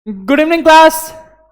Good evening class.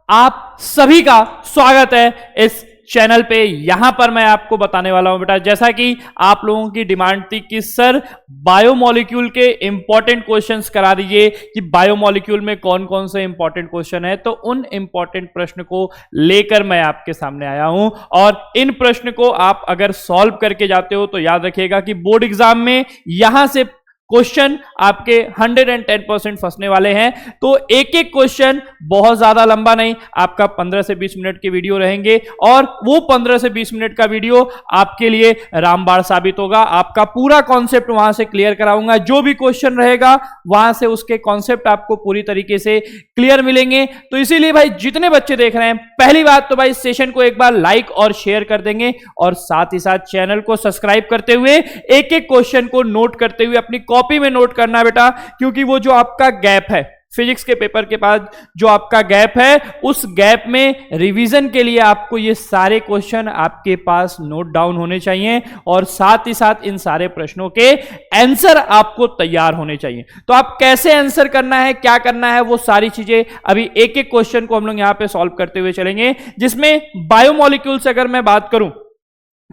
आप सभी का स्वागत है इस चैनल पे। यहां पर मैं आपको बताने वाला हूं बेटा, जैसा कि आप लोगों की डिमांड थी कि सर बायोमोलिक्यूल के इंपॉर्टेंट क्वेश्चंस करा दीजिए कि बायोमोलिक्यूल में कौन कौन से इंपॉर्टेंट क्वेश्चन है। तो उन इंपॉर्टेंट प्रश्न को लेकर मैं आपके सामने आया हूं और इन प्रश्न को आप अगर सॉल्व करके जाते हो तो याद रखिएगा कि बोर्ड एग्जाम में यहां से क्वेश्चन आपके 110% फंसने वाले हैं। तो एक एक क्वेश्चन बहुत ज्यादा लंबा नहीं, आपका 15 से 20 मिनट के वीडियो रहेंगे और वो 15 से 20 मिनट का वीडियो आपके लिए रामबाण साबित होगा। आपका पूरा कॉन्सेप्ट वहां से क्लियर कराऊंगा। जो भी क्वेश्चन रहेगा वहां से उसके कॉन्सेप्ट आपको पूरी तरीके से क्लियर मिलेंगे। तो इसीलिए भाई जितने बच्चे देख रहे हैं, पहली बात तो भाई सेशन को एक बार लाइक और शेयर कर देंगे और साथ ही साथ चैनल को सब्सक्राइब करते हुए एक एक क्वेश्चन को नोट करते हुए अपनी कॉपी में नोट करना बेटा, क्योंकि वो जो आपका गैप है फिजिक्स के पेपर के बाद, जो आपका गैप है, उस गैप में रिवीजन के लिए आपको ये सारे क्वेश्चन आपके पास नोट डाउन होने चाहिए और साथ ही साथ इन सारे प्रश्नों के आंसर आपको तैयार होने चाहिए। तो आप कैसे आंसर करना है, क्या करना है, वो सारी चीजें अभी एक एक क्वेश्चन को हम लोग यहां पे सॉल्व करते हुए चलेंगे। जिसमें बायोमोलिक्यूल से अगर मैं बात करूं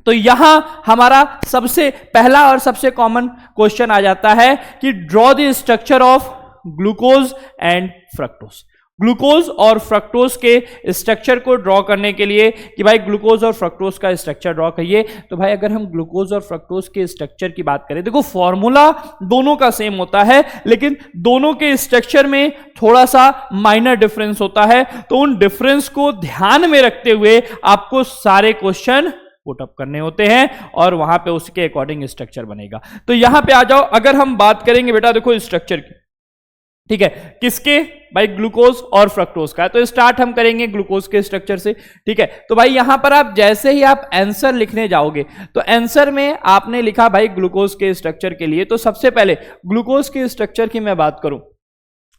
तो यहां हमारा सबसे पहला और सबसे कॉमन क्वेश्चन आ जाता है कि draw the structure of glucose and fructose. Glucose और फ्रक्टोज के स्ट्रक्चर को ड्रॉ करने के लिए कि भाई ग्लूकोज और फ्रक्टोज का स्ट्रक्चर ड्रॉ करिए। तो भाई अगर हम ग्लूकोज और फ्रक्टोज के स्ट्रक्चर की बात करें, देखो फॉर्मूला दोनों का सेम होता है लेकिन दोनों के स्ट्रक्चर में थोड़ा सा माइनर डिफरेंस होता है। तो उन डिफरेंस को ध्यान में रखते हुए आपको सारे क्वेश्चन पुट अप करने होते हैं और वहां पे उसके अकॉर्डिंग स्ट्रक्चर बनेगा। तो यहां पे आ जाओ, अगर हम बात करेंगे बेटा देखो स्ट्रक्चर की, ठीक है, किसके भाई ग्लूकोज और फ्रक्टोज का। तो स्टार्ट हम करेंगे ग्लूकोज के स्ट्रक्चर से, ठीक है। तो भाई यहां पर आप जैसे ही आप आंसर लिखने जाओगे तो आंसर में आपने लिखा भाई ग्लूकोज के स्ट्रक्चर के लिए, तो सबसे पहले ग्लूकोज के स्ट्रक्चर की मैं बात करूं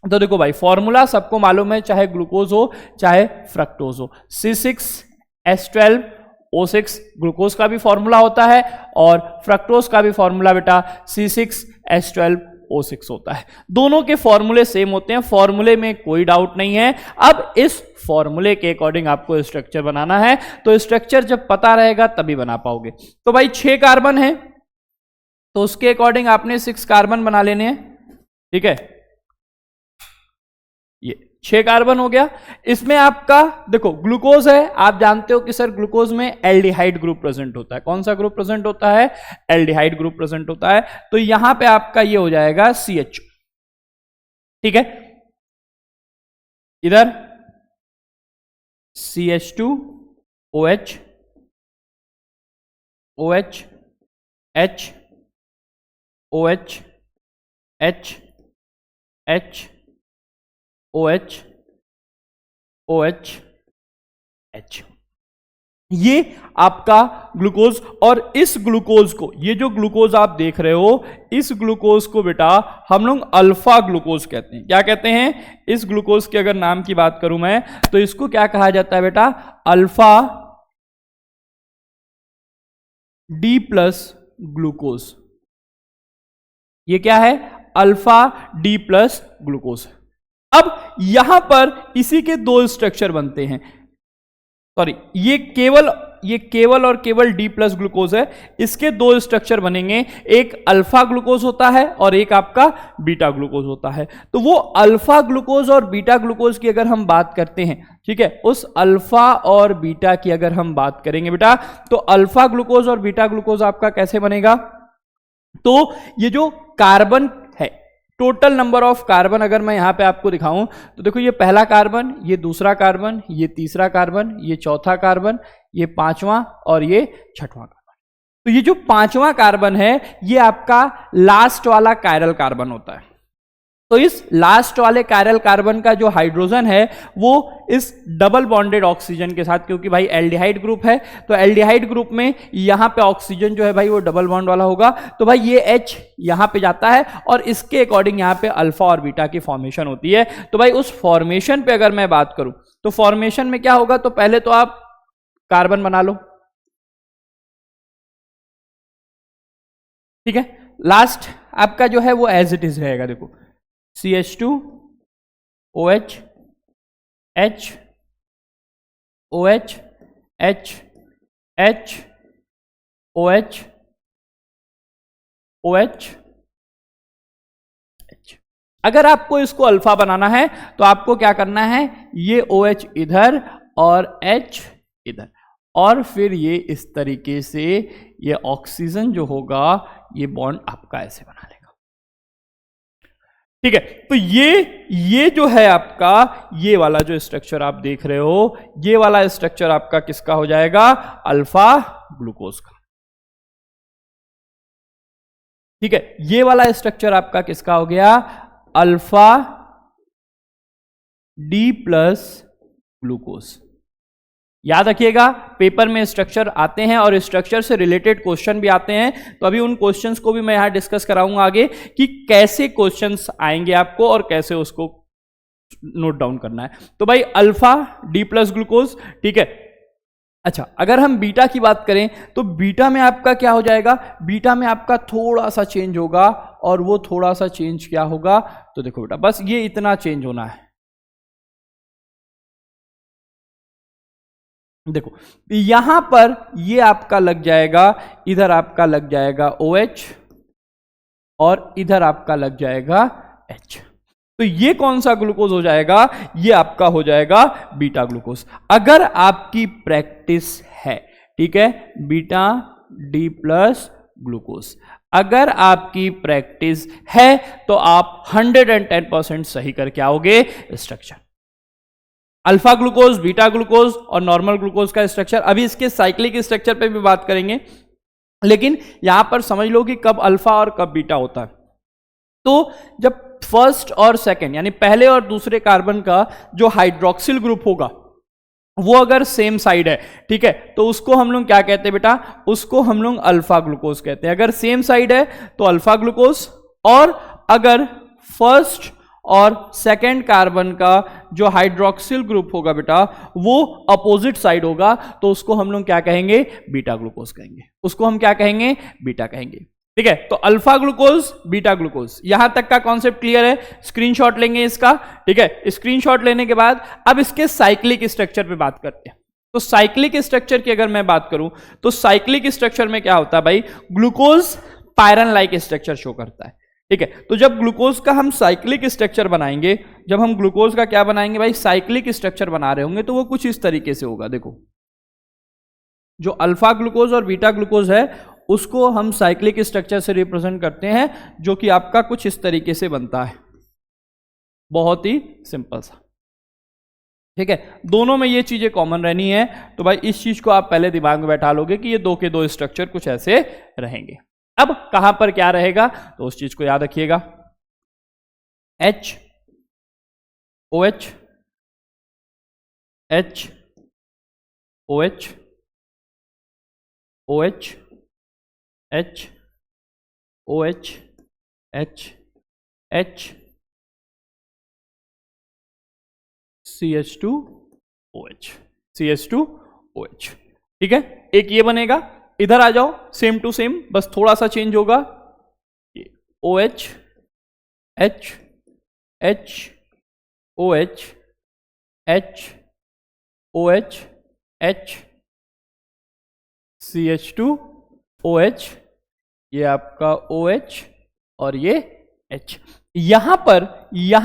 तो देखो भाई फॉर्मूला सबको मालूम है, चाहे ग्लूकोज हो चाहे फ्रक्टोज हो, C6H12O6 ग्लूकोज का भी फॉर्मूला होता है और फ्रक्टोज का भी फॉर्मूला बेटा C6H12O6 होता है। दोनों के फॉर्मूले सेम होते हैं, फॉर्मूले में कोई डाउट नहीं है। अब इस फॉर्मूले के अकॉर्डिंग आपको स्ट्रक्चर बनाना है, तो स्ट्रक्चर जब पता रहेगा तभी बना पाओगे। तो भाई 6 कार्बन है तो उसके अकॉर्डिंग आपने 6 कार्बन बना लेने हैं, ठीक है। ये 6 कार्बन हो गया। इसमें आपका देखो ग्लूकोज है, आप जानते हो कि सर ग्लूकोज में एल्डिहाइड ग्रुप प्रेजेंट होता है। कौन सा ग्रुप प्रेजेंट होता है? एल्डिहाइड ग्रुप प्रेजेंट होता है। तो यहां पे आपका ये हो जाएगा CH, ठीक है। इधर CH2OH OH H OH H H OH OH H, ये आपका ग्लूकोज। और इस ग्लूकोज को, ये जो ग्लूकोज आप देख रहे हो, इस ग्लूकोज को बेटा हम लोग अल्फा ग्लूकोज कहते हैं। क्या कहते हैं? इस ग्लूकोज के अगर नाम की बात करूं मैं तो इसको क्या कहा जाता है बेटा? Alpha D plus glucose. ये क्या है? Alpha D plus glucose. अब यहां पर इसी के 2 स्ट्रक्चर बनते हैं, सॉरी ये केवल और केवल डी प्लस ग्लूकोज है। इसके 2 स्ट्रक्चर बनेंगे, एक अल्फा ग्लूकोज होता है और एक आपका बीटा ग्लूकोज होता है। तो वो अल्फा ग्लूकोज और बीटा ग्लूकोज की अगर हम बात करते हैं, ठीक है, उस अल्फा और बीटा की अगर हम बात करेंगे बेटा, तो अल्फा ग्लूकोज और बीटा ग्लूकोज आपका कैसे बनेगा? तो ये जो कार्बन है, टोटल नंबर ऑफ कार्बन अगर मैं यहां पे आपको दिखाऊं तो देखो ये पहला कार्बन, ये दूसरा कार्बन, ये तीसरा कार्बन, ये चौथा कार्बन, ये 5वां और ये 6वां कार्बन। तो ये जो 5वां कार्बन है ये आपका लास्ट वाला कायरल कार्बन होता है। तो इस लास्ट वाले कायरल कार्बन का जो हाइड्रोजन है वो इस डबल बॉन्डेड ऑक्सीजन के साथ, क्योंकि भाई एल्डिहाइड ग्रुप है तो एल्डिहाइड ग्रुप में यहां पे ऑक्सीजन जो है भाई वो डबल बॉन्ड वाला होगा। तो भाई ये H यहां पे जाता है और इसके अकॉर्डिंग यहां पे अल्फा और बीटा की फॉर्मेशन होती है। तो भाई उस फॉर्मेशन पे अगर मैं बात करूं तो फॉर्मेशन में क्या होगा? तो पहले तो आप कार्बन बना लो, ठीक है। लास्ट आपका जो है वो एज इट इज रहेगा, देखो CH2OH H OH H H OH OH H। अगर आपको इसको अल्फा बनाना है तो आपको क्या करना है, ये OH इधर और H इधर, और फिर ये इस तरीके से ये ऑक्सीजन जो होगा ये बॉन्ड आपका ऐसे बना लेगा। ठीक है, तो ये जो है आपका, ये वाला जो स्ट्रक्चर आप देख रहे हो, ये वाला स्ट्रक्चर आपका किसका हो जाएगा, अल्फा ग्लूकोज का। ठीक है, ये वाला स्ट्रक्चर आपका किसका हो गया, अल्फा डी प्लस ग्लूकोज। याद रखिएगा, पेपर में स्ट्रक्चर आते हैं और स्ट्रक्चर से रिलेटेड क्वेश्चन भी आते हैं, तो अभी उन क्वेश्चंस को भी मैं यहां डिस्कस कराऊंगा आगे कि कैसे क्वेश्चंस आएंगे आपको और कैसे उसको नोट डाउन करना है। तो भाई अल्फा डी प्लस ग्लूकोज, ठीक है। अच्छा, अगर हम बीटा की बात करें तो बीटा में आपका क्या हो जाएगा, बीटा में आपका थोड़ा सा चेंज होगा, और वो थोड़ा सा चेंज क्या होगा, तो देखो बेटा बस ये इतना चेंज होना है। देखो यहां पर ये आपका लग जाएगा, इधर आपका लग जाएगा OH और इधर आपका लग जाएगा H। तो ये कौन सा ग्लूकोज हो जाएगा, ये आपका हो जाएगा बीटा ग्लूकोज। अगर आपकी प्रैक्टिस है, ठीक है, बीटा डी प्लस ग्लूकोज, अगर आपकी प्रैक्टिस है तो आप 110% सही करके आओगे structure. Alpha glucose, beta glucose और नॉर्मल ग्लूकोज का स्ट्रक्चर, अभी इसके साइक्लिक स्ट्रक्चर पे भी बात करेंगे, लेकिन यहां पर समझ लो कि कब अल्फा और कब बीटा होता है। तो जब फर्स्ट और सेकंड यानी पहले और दूसरे कार्बन का जो हाइड्रोक्सिल ग्रुप होगा वो अगर सेम साइड है, ठीक है, तो उसको हम लोग क्या कहते हैं बेटा, उसको हम लोग अल्फा ग्लूकोज कहते हैं। अगर सेम साइड है तो अल्फा ग्लूकोज, और अगर फर्स्ट और सेकेंड कार्बन का जो हाइड्रोक्सिल ग्रुप होगा बेटा वो अपोजिट साइड होगा, तो उसको हम लोग क्या कहेंगे, बीटा ग्लूकोज कहेंगे। उसको हम क्या कहेंगे, बीटा कहेंगे। ठीक है, तो अल्फा ग्लूकोज, बीटा ग्लूकोज, यहां तक का कॉन्सेप्ट क्लियर है। स्क्रीनशॉट लेंगे इसका, ठीक है। स्क्रीनशॉट लेने के बाद अब इसके साइक्लिक स्ट्रक्चर पे बात करते हैं। तो साइक्लिक स्ट्रक्चर की अगर मैं बात करूं तो साइक्लिक स्ट्रक्चर में क्या होता है भाई, ग्लूकोज पायरन लाइक स्ट्रक्चर शो करता है। ठीक है, तो जब ग्लूकोज का हम साइक्लिक स्ट्रक्चर बनाएंगे, जब हम ग्लूकोज का क्या बनाएंगे भाई, साइक्लिक स्ट्रक्चर बना रहे होंगे, तो वो कुछ इस तरीके से होगा। देखो जो अल्फा ग्लूकोज और बीटा ग्लूकोज है उसको हम साइक्लिक स्ट्रक्चर से रिप्रेजेंट करते हैं, जो कि आपका कुछ इस तरीके से बनता है, बहुत ही सिंपल सा। ठीक है, दोनों में ये चीजें कॉमन रहनी है, तो भाई इस चीज को आप पहले दिमाग में बैठा लोगे कि ये दो के दो स्ट्रक्चर कुछ ऐसे रहेंगे। अब कहां पर क्या रहेगा तो उस चीज को याद रखिएगा, H OH H OH OH H OH H H CH2OH CH2OH। ठीक है, एक ये बनेगा, इधर आ जाओ, सेम टू सेम, बस थोड़ा सा चेंज होगा, OH H H OH H OH H CH2OH, ये आपका OH और ये H। यहां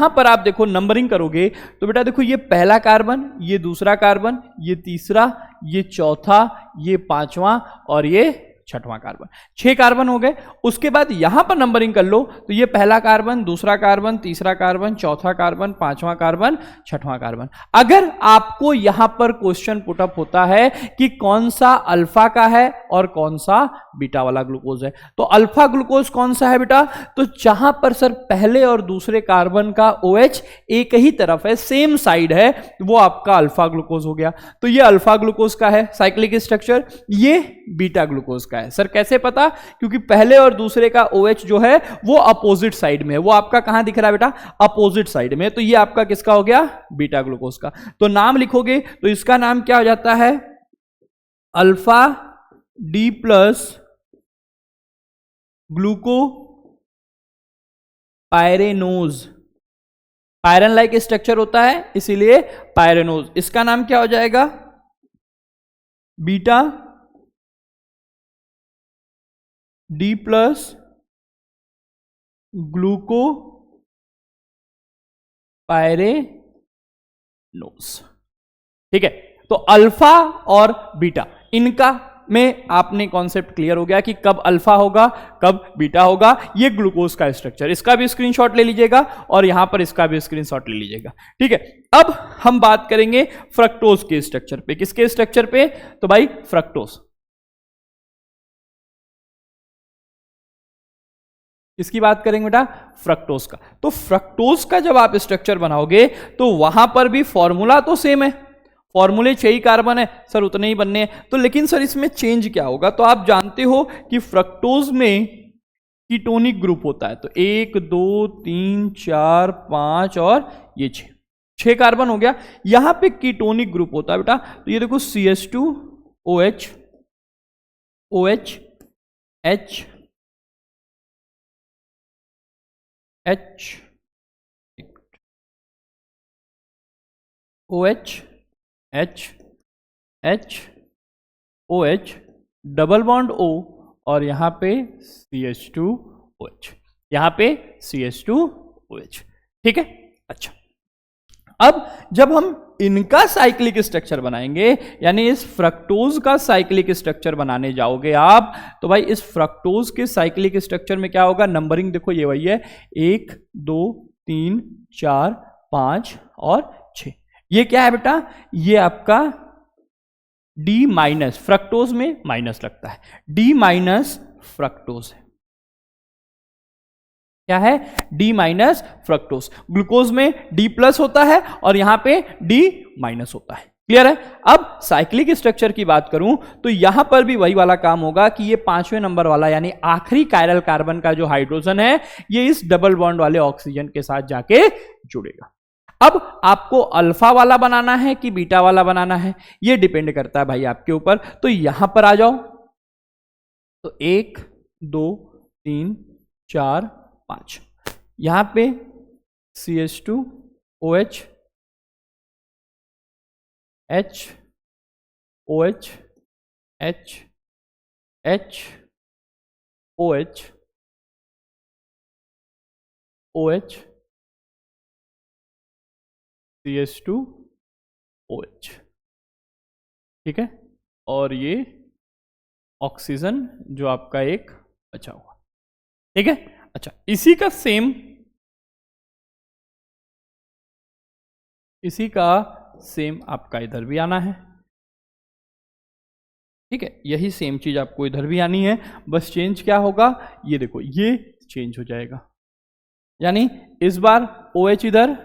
पर आप देखो नंबरिंग करोगे तो बेटा देखो ये पहला कार्बन, ये दूसरा कार्बन, ये तीसरा, ये चौथा, ये पांचवा और ये छठवां कार्बन, 6 कार्बन हो गए। उसके बाद यहां पर नंबरिंग कर लो तो ये पहला कार्बन, दूसरा कार्बन, तीसरा कार्बन, चौथा कार्बन, पांचवा कार्बन, छठवां कार्बन। अगर आपको यहां पर क्वेश्चन पुटअप होता है कि कौन सा अल्फा का है और कौन सा बीटा वाला ग्लूकोज है, तो अल्फा ग्लूकोज कौन सा है बेटा, तो जहां पर सर पहले और दूसरे कार्बन का OH एक ही तरफ है, सेम साइड है, वो आपका अल्फा ग्लूकोज हो गया। तो ये अल्फा ग्लूकोज का है साइक्लिक स्ट्रक्चर, ये बीटा ग्लूकोज का है। सर कैसे पता, क्योंकि पहले और दूसरे का OH जो है वो अपोजिट साइड में है, वो आपका कहां दिख रहा है बेटा, अपोजिट साइड में। तो ये आपका किसका हो गया, बीटा ग्लूकोज का। तो नाम लिखोगे तो इसका नाम क्या हो जाता है, alpha D plus ग्लूको pyranose. पायरन like structure होता है, इसीलिए पायरेनोज। इसका नाम क्या हो जाएगा? Beta D plus ग्लूको pyranose. ठीक है, तो अल्फा और बीटा, इनका में आपने कॉन्सेप्ट क्लियर हो गया कि कब अल्फा होगा कब बीटा होगा। ये ग्लूकोज का स्ट्रक्चर, इसका भी स्क्रीनशॉट ले लीजिएगा और यहां पर इसका भी स्क्रीनशॉट ले लीजिएगा। ठीक है, अब हम बात करेंगे फ्रक्टोज के स्ट्रक्चर पे। किसके स्ट्रक्चर पे? तो भाई फ्रक्टोज। किसकी बात करेंगे बेटा? फ्रक्टोज का। तो फ्रक्टोज का जब आप स्ट्रक्चर बनाओगे तो वहां पर भी फॉर्मूला तो सेम है, फॉर्मूले 6 ही कार्बन है सर, उतने ही बनने हैं। तो लेकिन सर इसमें चेंज क्या होगा? तो आप जानते हो कि फ्रक्टोज में कीटोनिक ग्रुप होता है। तो 1 2 3 4 5 और ये 6 कार्बन हो गया। यहां पे कीटोनिक ग्रुप होता है बेटा। तो ये देखो CH2OH OH H H OH H H OH double bond O और यहां पे CH2OH, यहां पे CH2OH। ठीक है, अच्छा अब जब हम इनका साइक्लिक स्ट्रक्चर बनाएंगे, यानी इस फ्रक्टोज का साइक्लिक स्ट्रक्चर बनाने जाओगे आप, तो भाई इस फ्रक्टोज के साइक्लिक स्ट्रक्चर में क्या होगा? नंबरिंग देखो ये वही है, 1 2 3 4 5 और 6। ये क्या है बेटा? ये आपका डी माइनस, फ्रक्टोज में माइनस लगता है, डी माइनस फ्रक्टोज है। क्या है? D minus fructose. ग्लूकोज में डी प्लस होता है और यहां पे डी माइनस होता है। क्लियर है? अब साइक्लिक स्ट्रक्चर की बात करूं तो यहां पर भी वही वाला काम होगा कि ये 5वें नंबर वाला यानी आखिरी कायरल कार्बन का जो हाइड्रोजन है ये इस डबल बॉन्ड वाले ऑक्सीजन के साथ जाके जुड़ेगा। अब आपको अल्फा वाला बनाना है कि बीटा वाला बनाना है, ये डिपेंड करता है भाई आपके ऊपर। तो यहां पर आ जाओ, तो 1 2 3 4 5, यहां पे CH2OH H OH H H OH OH CH2OH। ठीक है, और ये ऑक्सीजन जो आपका एक बचा हुआ। ठीक है, अच्छा इसी का सेम आपका इधर भी आना है। ठीक है, यही सेम चीज आपको इधर भी आनी है, बस चेंज क्या होगा? ये देखो ये चेंज हो जाएगा, यानी इस बार OH इधर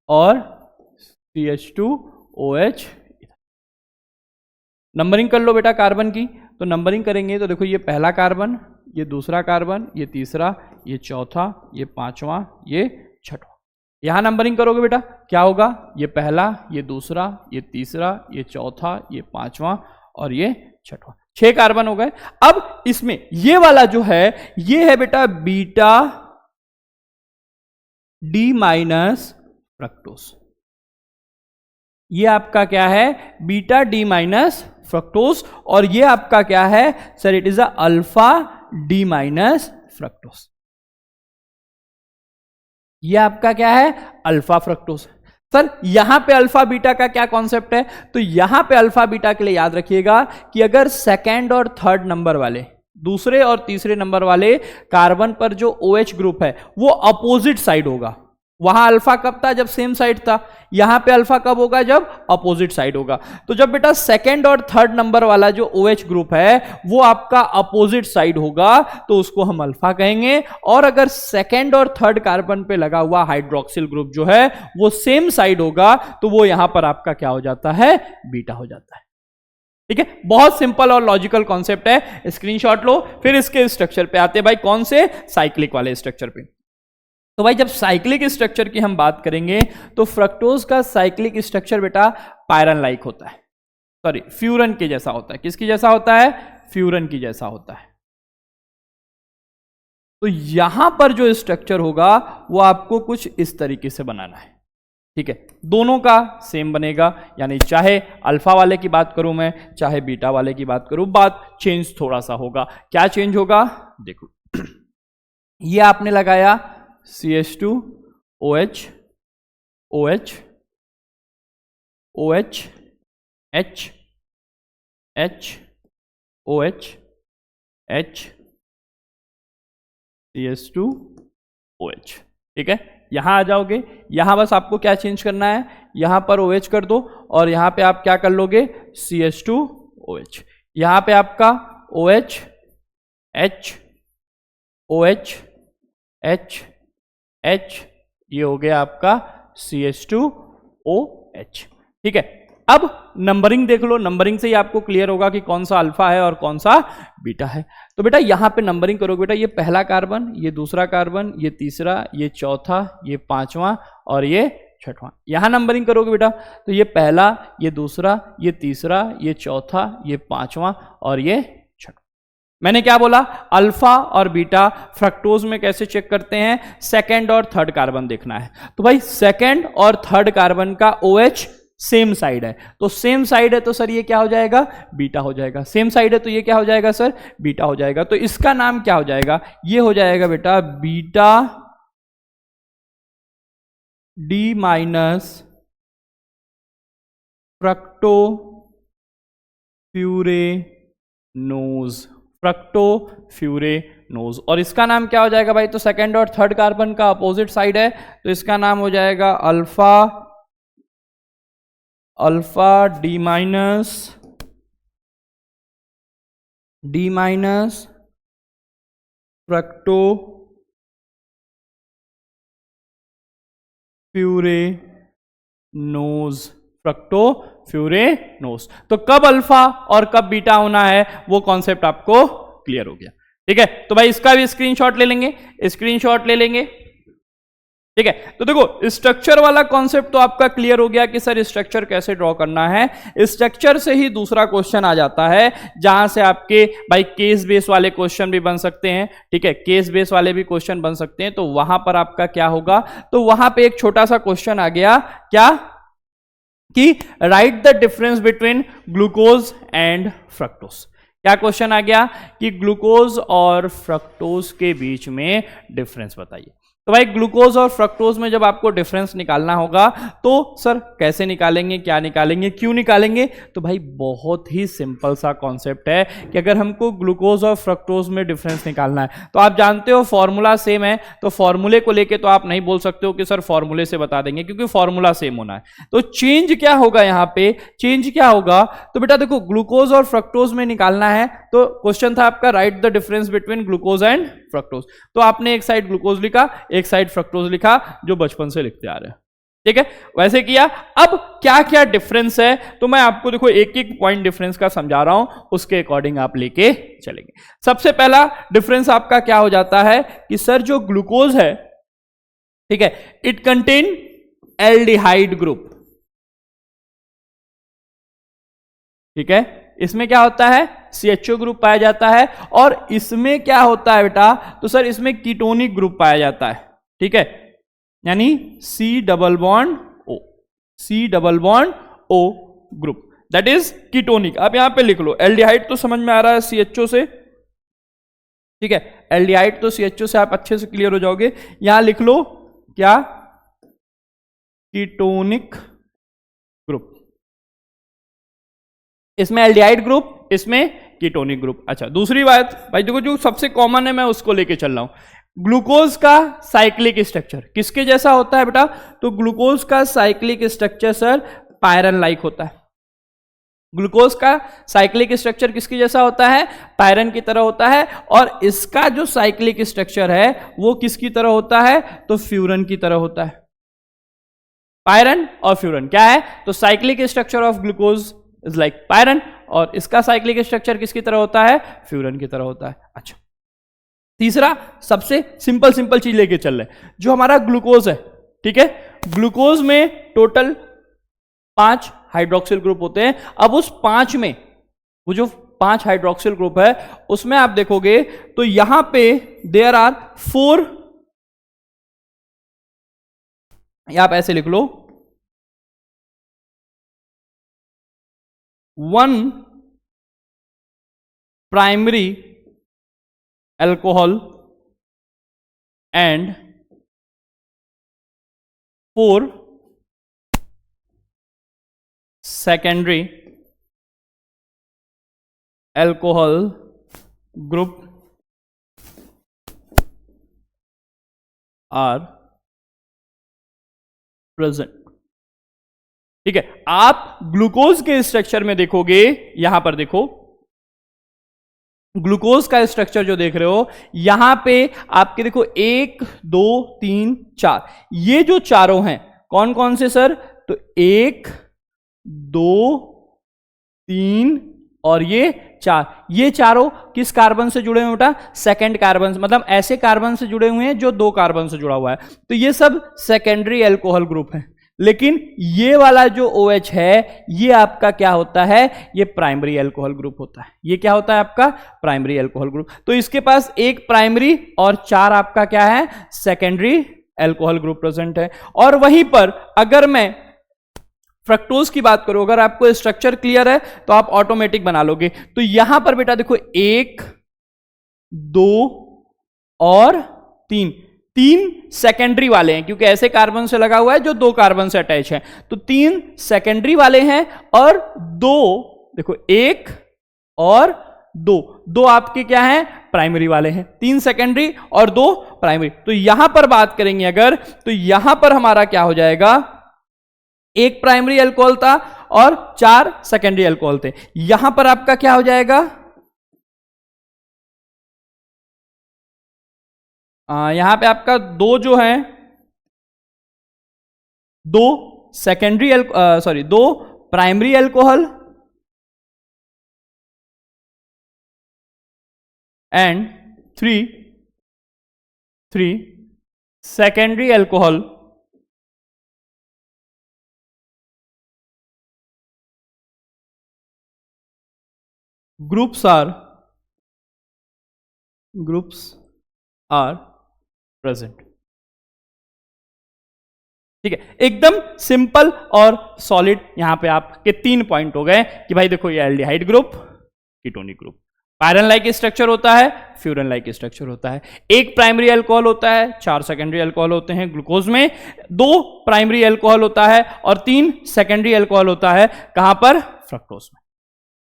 और CH2OH इधर। नंबरिंग कर लो बेटा कार्बन की। तो नंबरिंग करेंगे तो देखो ये पहला कार्बन, ये दूसरा कार्बन, ये तीसरा, ये चौथा, ये पांचवा, ये छठवां। यहां नंबरिंग करोगे बेटा क्या होगा? ये पहला, ये दूसरा, ये तीसरा, ये चौथा, ये पांचवा और ये छठवां। 6 कार्बन हो गए। अब इसमें ये वाला जो है ये है बेटा बीटा डी माइनस फ्रक्टोज। ये आपका क्या है? Beta D minus fructose. और ये आपका क्या है sir? It is a alpha D minus fructose. ये आपका क्या है? Alpha fructose. सर यहां पे अल्फा बीटा का क्या कॉन्सेप्ट है? तो यहां पे अल्फा बीटा के लिए याद रखिएगा कि अगर सेकेंड और थर्ड नंबर वाले, दूसरे और तीसरे नंबर वाले कार्बन पर जो OH ग्रुप है वो अपोजिट साइड होगा। वहां अल्फा कब था? जब सेम साइड था। यहां पे अल्फा कब होगा? जब अपोजिट साइड होगा। तो जब बेटा सेकंड और थर्ड नंबर वाला जो OH ग्रुप है वो आपका अपोजिट साइड होगा तो उसको हम अल्फा कहेंगे। और अगर सेकंड और थर्ड कार्बन पे लगा हुआ हाइड्रोक्सिल ग्रुप जो है वो सेम साइड होगा तो वो यहां पर आपका क्या हो जाता है? बीटा हो जाता है। ठीक है, बहुत सिंपल और लॉजिकल कॉन्सेप्ट है, स्क्रीनशॉट लो। फिर इसके स्ट्रक्चर पे आते हैं भाई, कौन से? साइक्लिक वाले स्ट्रक्चर पे। तो भाई जब साइक्लिक स्ट्रक्चर की हम बात करेंगे तो फ्रक्टोज का साइक्लिक स्ट्रक्चर बेटा पायरन लाइक होता है, सॉरी फ्यूरन के जैसा होता है। किसकी जैसा होता है? फ्यूरन की जैसा होता है। तो यहां पर जो स्ट्रक्चर होगा वो आपको कुछ इस तरीके से बनाना है, ठीक है। दोनों का सेम बनेगा, यानी चाहे अल्फा वाले की बात करूं मैं, चाहे बीटा वाले की बात करूं, बात चेंज थोड़ा सा होगा। क्या चेंज होगा, देखो ये आपने लगाया CH2OH OH OH H H OH H CH2OH, ठीक है। यहां आ जाओगे, यहां बस आपको क्या चेंज करना है, यहां पर OH कर दो और यहां पे आप क्या कर लोगे CH2OH, यहां पे आपका OH H OH H H, ये हो गया आपका CH2OH, ठीक है। अब नंबरिंग देख लो, नंबरिंग से ही आपको क्लियर होगा कि कौन सा अल्फा है और कौन सा बीटा है। तो बेटा यहां पे नंबरिंग करोगे बेटा, ये पहला कार्बन, ये दूसरा कार्बन, ये तीसरा, ये चौथा, ये पांचवा और ये छठवां। यहां नंबरिंग करोगे बेटा तो ये पहला, ये दूसरा, ये तीसरा, ये चौथा, ये पांचवा और ये छठवां। मैंने क्या बोला, अल्फा और बीटा फ्रक्टोज में कैसे चेक करते हैं, सेकेंड और थर्ड कार्बन देखना है। तो भाई सेकेंड और थर्ड कार्बन का OH सेम साइड है, तो सेम साइड है तो सर ये क्या हो जाएगा, बीटा हो जाएगा। सेम साइड है तो ये क्या हो जाएगा सर, बीटा हो जाएगा। तो इसका नाम क्या हो जाएगा, ये हो जाएगा बेटा बीटा D माइनस फ्रक्टोफ्यूरेनोज, फ्रक्टोफ्यूरेनोज। और इसका नाम क्या हो जाएगा भाई, तो सेकेंड और थर्ड कार्बन का अपोजिट साइड है तो इसका नाम हो जाएगा अल्फा D माइनस फ्रक्टोफ्यूरेनोज। तो कब अल्फा और कब बीटा होना है वो कॉन्सेप्ट आपको क्लियर हो गया, ठीक है। तो भाई इसका भी स्क्रीनशॉट ले लेंगे, स्क्रीनशॉट ले लेंगे, ठीक है। तो देखो स्ट्रक्चर वाला कॉन्सेप्ट तो आपका क्लियर हो गया कि सर स्ट्रक्चर कैसे ड्रॉ करना है। स्ट्रक्चर से ही दूसरा क्वेश्चन आ जाता है जहां से आपके भाई केस बेस वाले क्वेश्चन भी बन सकते हैं, ठीक है। केस बेस वाले भी क्वेश्चन बन सकते हैं। तो वहां पर आपका क्या होगा, तो वहां पे एक छोटा सा क्वेश्चन आ गया, क्या कि right the difference between glucose and fructose. क्या क्वेश्चन आ गया कि ग्लूकोज और फ्रक्टोज के बीच में डिफरेंस बताइए। तो भाई ग्लूकोज और फ्रक्टोज में जब आपको डिफरेंस निकालना होगा तो सर कैसे निकालेंगे, क्या निकालेंगे, क्यों निकालेंगे, तो भाई बहुत ही सिंपल सा कॉन्सेप्ट है कि अगर हमको ग्लूकोज और फ्रक्टोज में डिफरेंस निकालना है तो आप जानते हो फॉर्मूला सेम है, तो फॉर्मूले को लेके तो आप नहीं बोल सकते हो कि सर फॉर्मूले से बता देंगे, क्योंकि फॉर्मूला सेम होना है। तो चेंज क्या होगा यहां पे, चेंज क्या होगा, तो बेटा देखो ग्लूकोज और फ्रक्टोज में निकालना है तो क्वेश्चन था आपका right the difference between glucose and fructose. तो आपने एक साइड ग्लूकोज लिखा, एक साइड फ्रक्टोज लिखा, जो बचपन से लिखते आ रहे हैं, ठीक है, वैसे किया। अब क्या क्या डिफरेंस है तो मैं आपको देखो एक एक पॉइंट डिफरेंस का समझा रहा हूं, उसके अकॉर्डिंग आप लेके चलेंगे। सबसे पहला डिफरेंस आपका क्या हो जाता है कि सर जो ग्लूकोज है, ठीक है, इट कंटेन एल्डिहाइड ग्रुप, ठीक है। इसमें क्या होता है, CHO ग्रुप पाया जाता है। और इसमें क्या होता है बेटा, तो सर इसमें कीटोनिक ग्रुप पाया जाता है, ठीक है, यानी C double bond O group, that is ketonic. आप यहां पे लिख लो, एल्डिहाइड तो समझ में आ रहा है CHO से, ठीक है, एल्डिहाइड तो CHO से आप अच्छे से क्लियर हो जाओगे। यहां लिख लो क्या, कीटोनिक ग्रुप, इसमें एल्डिहाइड ग्रुप, इसमें कीटोनिक ग्रुप। अच्छा दूसरी बात भाई देखो जो सबसे कॉमन है मैं उसको लेके चल रहा हूं, ग्लूकोज का साइक्लिक स्ट्रक्चर किसके जैसा होता है बेटा, तो ग्लूकोज का साइक्लिक स्ट्रक्चर सर पायरन लाइक होता है। ग्लूकोज का साइक्लिक स्ट्रक्चर किसके जैसा होता है, पायरन की तरह होता है। और इसका जो साइक्लिक स्ट्रक्चर है वो किसकी तरह होता है, तो फ्यूरन की तरह होता है। पायरन और फ्यूरन क्या है, तो cyclic structure of glucose is like पायरन, और इसका साइक्लिक स्ट्रक्चर किसकी तरह होता है, फ्यूरन की तरह होता है। अच्छा तीसरा सबसे सिंपल चीज लेके चल रहे हैं, जो हमारा ग्लूकोज है, ठीक है, ग्लूकोज में टोटल 5 हाइड्रोक्सिल ग्रुप होते हैं। अब उस 5 में वो जो 5 हाइड्रोक्सिल ग्रुप है, उसमें आप देखोगे तो यहां पे देयर आर 4, या आप ऐसे लिख लो 1 primary alcohol and 4 secondary alcohol group are present. ठीक है, आप ग्लूकोज के स्ट्रक्चर में देखोगे, यहां पर देखो ग्लूकोज का स्ट्रक्चर जो देख रहे हो, यहां पे आपके देखो 1 2 3 4, ये जो चारों हैं कौन कौन से सर? तो 1 2 3 और ये 4, ये चारों किस कार्बन से जुड़े हुए बेटा? सेकेंड कार्बन, मतलब ऐसे कार्बन से जुड़े हुए हैं जो 2 कार्बन से जुड़ा हुआ है, तो ये सब सेकेंडरी अल्कोहल ग्रुप है। लेकिन ये वाला जो OH है, ये आपका क्या होता है? ये प्राइमरी अल्कोहल ग्रुप होता है। ये क्या होता है आपका? Primary alcohol group. तो इसके पास 1 प्राइमरी और 4 आपका क्या है? सेकेंडरी अल्कोहल ग्रुप प्रेजेंट है। और वहीं पर अगर मैं फ्रक्टोज की बात करूं, अगर आपको स्ट्रक्चर क्लियर है तो आप ऑटोमेटिक बना लोगे। तो यहां पर बेटा देखो 1 2 और 3 सेकेंडरी वाले हैं, क्योंकि ऐसे कार्बन से लगा हुआ है जो 2 कार्बन से अटैच है, तो 3 सेकेंडरी वाले हैं और 2 देखो 1 और 2 आपके क्या हैं? प्राइमरी वाले हैं। 3 सेकेंडरी और 2 प्राइमरी। तो यहां पर बात करेंगे अगर, तो यहां पर हमारा क्या हो जाएगा? 1 प्राइमरी अल्कोहल था और 4 सेकेंडरी अल्कोहल थे। यहां पर आपका क्या हो जाएगा? यहां पे आपका 2 जो है, 2 secondary sorry 2 primary alcohol and 3 secondary alcohol groups are present. ठीक है, एकदम सिंपल और सॉलिड। यहां पे आपके 3 पॉइंट हो गए कि भाई देखो ये aldehyde group, ketonic group, पायरन like structure होता है, फ्यूरन लाइक स्ट्रक्चर होता है। 1 प्राइमरी अल्कोहल होता है, 4 सेकेंडरी अल्कोहल होते हैं ग्लूकोज में, 2 प्राइमरी अल्कोहल होता है और 3 सेकेंडरी अल्कोहल होता है। कहां पर? फ्रक्टोज में।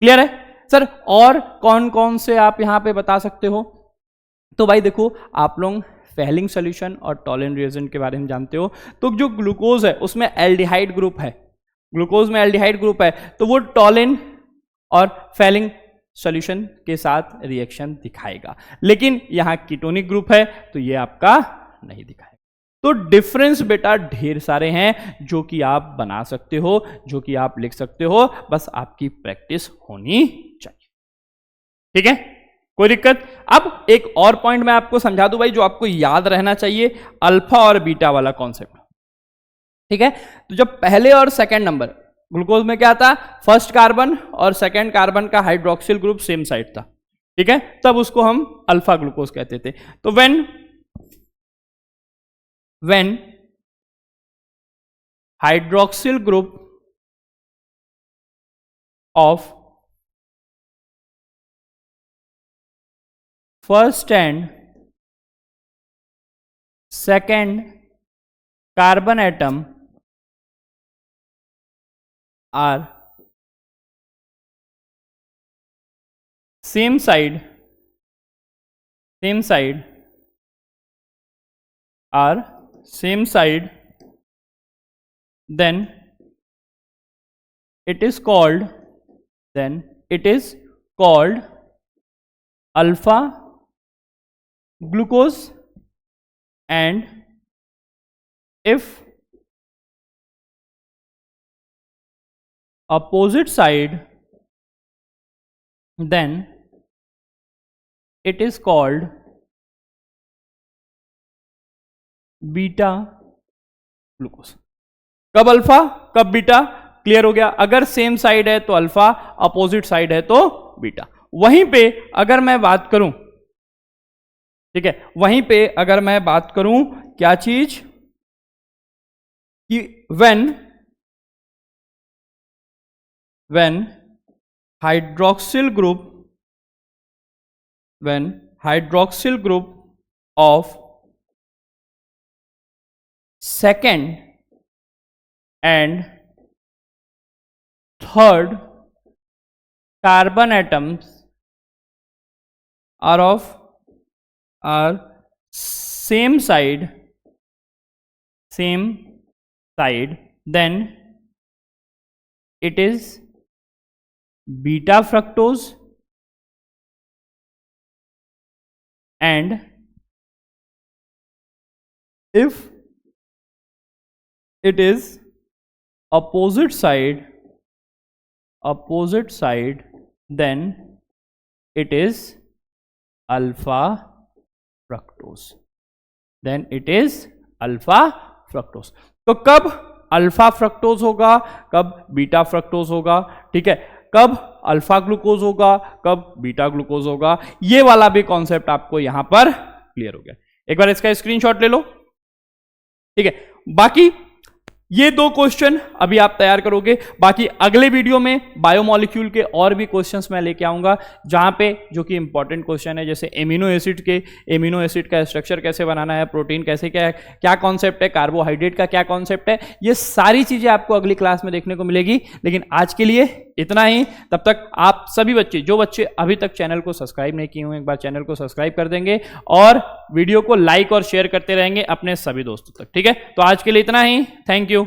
क्लियर है सर? और कौन कौन से आप यहां पे बता सकते हो? तो भाई देखो, आप लोग फेहलिंग सॉल्यूशन और टॉलन रिएजेंट के बारे में जानते हो, तो जो ग्लूकोज है उसमें एल्डिहाइड ग्रुप है, ग्लूकोज में एल्डिहाइड ग्रुप है, तो वो टॉलन और फेहलिंग सॉल्यूशन के साथ रिएक्शन दिखाएगा। लेकिन यहां कीटोनिक ग्रुप है तो ये आपका नहीं दिखाएगा। तो डिफरेंस बेटा ढेर सारे हैं जो कि आप बना सकते हो, जो कि आप लिख सकते हो, बस आपकी प्रैक्टिस होनी चाहिए। ठीक है, कोई दिक्कत? अब एक और पॉइंट मैं आपको समझा दूं भाई, जो आपको याद रहना चाहिए, अल्फा और बीटा वाला कॉन्सेप्ट। ठीक है, तो जब पहले और सेकंड नंबर ग्लूकोज में क्या था? फर्स्ट कार्बन और सेकंड कार्बन का हाइड्रोक्सिल ग्रुप सेम साइड था। ठीक है, तब उसको हम अल्फा ग्लूकोज कहते थे। तो when hydroxyl group of first and second carbon atom are same side then it is called alpha glucose, and if opposite side then it is called beta glucose. कब अल्फा कब beta? Clear हो गया? अगर same side है तो alpha, opposite side है तो beta. वहीं पे अगर मैं बात करूं, ठीक है, वहीं पे अगर मैं बात करूं क्या चीज कि when hydroxyl group of second and third carbon atoms are same side, then it is beta fructose, and if it is opposite side, then it is alpha fructose, तो कब अल्फा फ्रक्टोज होगा, कब बीटा फ्रक्टोज होगा, ठीक है, कब alpha glucose होगा, कब बीटा ग्लूकोज होगा, ये वाला भी कॉन्सेप्ट आपको यहां पर क्लियर हो गया। एक बार इसका स्क्रीनशॉट ले लो, ठीक है। बाकी ये 2 क्वेश्चन अभी आप तैयार करोगे, बाकी अगले वीडियो में बायोमोलिक्यूल के और भी क्वेश्चंस मैं लेके आऊंगा, जहां पे जो कि इंपॉर्टेंट क्वेश्चन है, जैसे एमिनो एसिड का स्ट्रक्चर कैसे बनाना है, प्रोटीन कैसे क्या कॉन्सेप्ट है, कार्बोहाइड्रेट का क्या कॉन्सेप्ट है, ये सारी चीजें आपको अगली क्लास में देखने को मिलेगी। लेकिन आज के लिए इतना ही, तब तक आप सभी बच्चे, जो बच्चे अभी तक चैनल को सब्सक्राइब नहीं किए हुए, एक बार चैनल को सब्सक्राइब कर देंगे और वीडियो को लाइक और शेयर करते रहेंगे अपने सभी दोस्तों तक, ठीक है। तो आज के लिए इतना ही, थैंक यू।